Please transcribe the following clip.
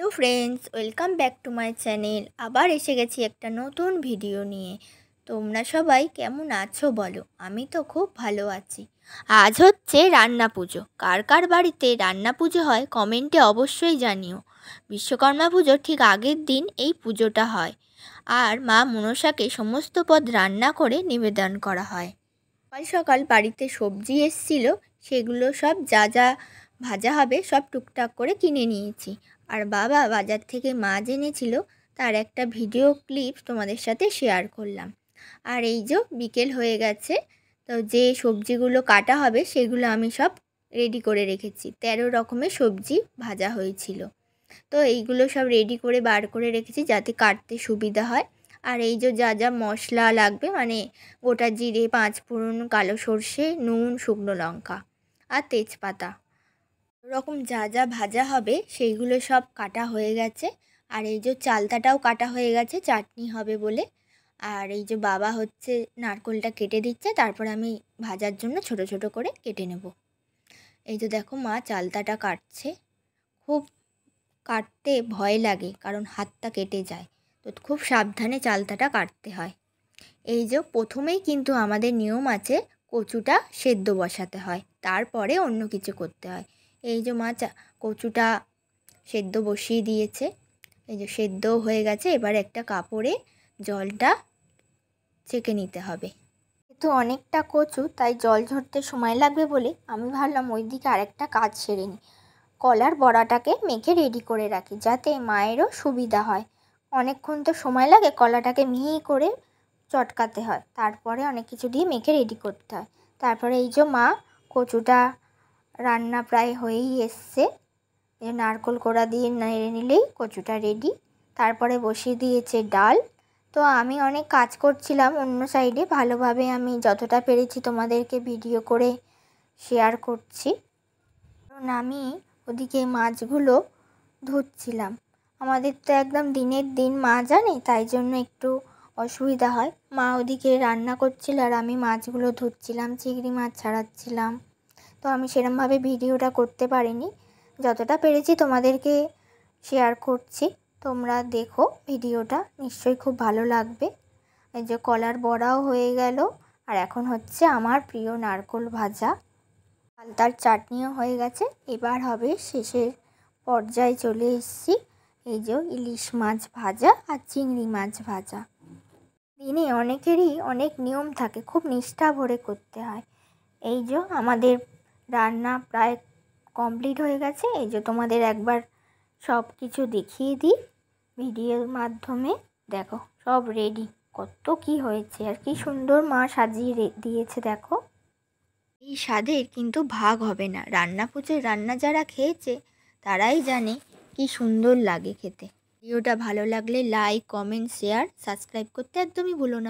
Hello friends welcome back to my channel आबार एसे गेছি একটা নতুন ভিডিও নিয়ে। তোমরা সবাই কেমন আছো বলো? আমি তো খুব ভালো আছি। আজ হচ্ছে রান্না পুজো। কার কার বাড়িতে রান্না পুজো হয় কমেন্টে অবশ্যই জানিও। বিশ্বকর্মা পুজোর ঠিক আগের দিন এই পুজোটা হয় আর মা মনসাকে সমস্ত পদ রান্না করে নিবেদন করা হয়। সকাল সকাল বাড়িতে সবজি এসেছিল, সেগুলো সব যা যা ভাজা হবে সব টুকটাক করে কিনে নিয়েছি। আর বাবা বাজার থেকে মাছ এনেছিল, তার একটা ভিডিও ক্লিপ তোমাদের সাথে শেয়ার করলাম। আর এই যে বিকেল হয়ে গেছে, তো যে সবজিগুলো কাটা হবে সেগুলো আমি সব রেডি করে রেখেছি। 13 রকমের সবজি ভাজা হয়েছিল, তো এইগুলো সব রেডি করে বার করে রেখেছি যাতে কাটতে সুবিধা হয়। আর এই যে যা যা মশলা লাগবে মানে গোটা জিরে, 5 ফোড়ন, কালো সর্ষে, নুন, শুকনো লঙ্কা আর তেজপাতা, এরকম যা যা ভাজা হবে সেইগুলো সব কাটা হয়ে গেছে। আর এই যে চালতাটাও কাটা হয়ে গেছে চাটনি হবে বলে। আর এই যে বাবা হচ্ছে নারকেলটা কেটে দিচ্ছে, তারপর আমি ভাজার জন্য ছোট ছোট করে কেটে নেব। এই যে দেখো মা চালতাটা কাটছে। খুব কাটতে ভয় লাগে কারণ হাতটা কেটে যায়, তো খুব সাবধানে চালতাটা কাটতে হয়। এই যে প্রথমেই কিন্তু আমাদের নিয়ম আছে, কচুটা সেদ্ধ বসাতে হয়, তারপরে অন্য কিছু করতে হয়। এই যে মা কচুটা সেদ্ধ বসিয়ে দিয়েছে, এই যে সেদ্ধ হয়ে গেছে। এবার একটা কাপড়ে জলটা ছেঁকে নিতে হবে। কিন্তু অনেকটা কচু, তাই জল ঝরতে সময় লাগবে বলে আমি ভাবলাম ওইদিকে আরেকটা কাজ সেরে নিই। কলার বড়াটাকে মেখে রেডি করে রাখি যাতে মায়েরও সুবিধা হয়। অনেকক্ষণ তো সময় লাগে, কলাটাকে মিহি করে চটকাতে হয়, তারপরে অনেক কিছু দিয়ে মেখে রেডি করতে হয়। তারপরে এই যে মা কচুটা রান্না প্রায় হয়েই এসছে, এই নারকেল কোড়া দিয়ে নেড়ে নিলেই কচুটা রেডি। তারপরে বসিয়ে দিয়েছে ডাল। তো আমি অনেক কাজ করছিলাম অন্য সাইডে, ভালোভাবে আমি যতটা পেরেছি তোমাদেরকে ভিডিও করে শেয়ার করছি। কারণ আমি ওদিকে মাছগুলো ধুচ্ছিলাম। আমাদের তো একদম দিনের দিন মাছ আনে, তাই জন্য একটু অসুবিধা হয়। মা ওদিকে রান্না করছিল আর আমি মাছগুলো ধুচ্ছিলাম, চিংড়ি মাছ ছাড়াচ্ছিলাম। তো আমি সেরমভাবে ভিডিওটা করতে পারিনি, যতটা পেরেছি তোমাদেরকে শেয়ার করছি। তোমরা দেখো ভিডিওটা, নিশ্চয়ই খুব ভালো লাগবে। এই যে কলার বড়াও হয়ে গেল, আর এখন হচ্ছে আমার প্রিয় নারকেল ভাজা। চালতার চাটনিও হয়ে গেছে। এবার হবে শেষের পর্যায়ে চলে এসেছি। এই যে ইলিশ মাছ ভাজা আর চিংড়ি মাছ ভাজা। দিনে অনেকেরই অনেক নিয়ম থাকে, খুব নিষ্ঠা ভরে করতে হয়। এই যে আমাদের রান্না প্রায় কমপ্লিট হয়ে গেছে। এই যে তোমাদের একবার সব কিছু দেখিয়ে দিই ভিডিওর মাধ্যমে। দেখো সব রেডি, কত কি হয়েছে আর কি সুন্দর মা সাজিয়ে দিয়েছে। দেখো এই স্বাদের কিন্তু ভাগ হবে না। রান্না পুজোর রান্না যারা খেয়েছে তারাই জানে কি সুন্দর লাগে খেতে। ভিডিওটা ভালো লাগলে লাইক, কমেন্ট, শেয়ার, সাবস্ক্রাইব করতে একদমই ভুলো না।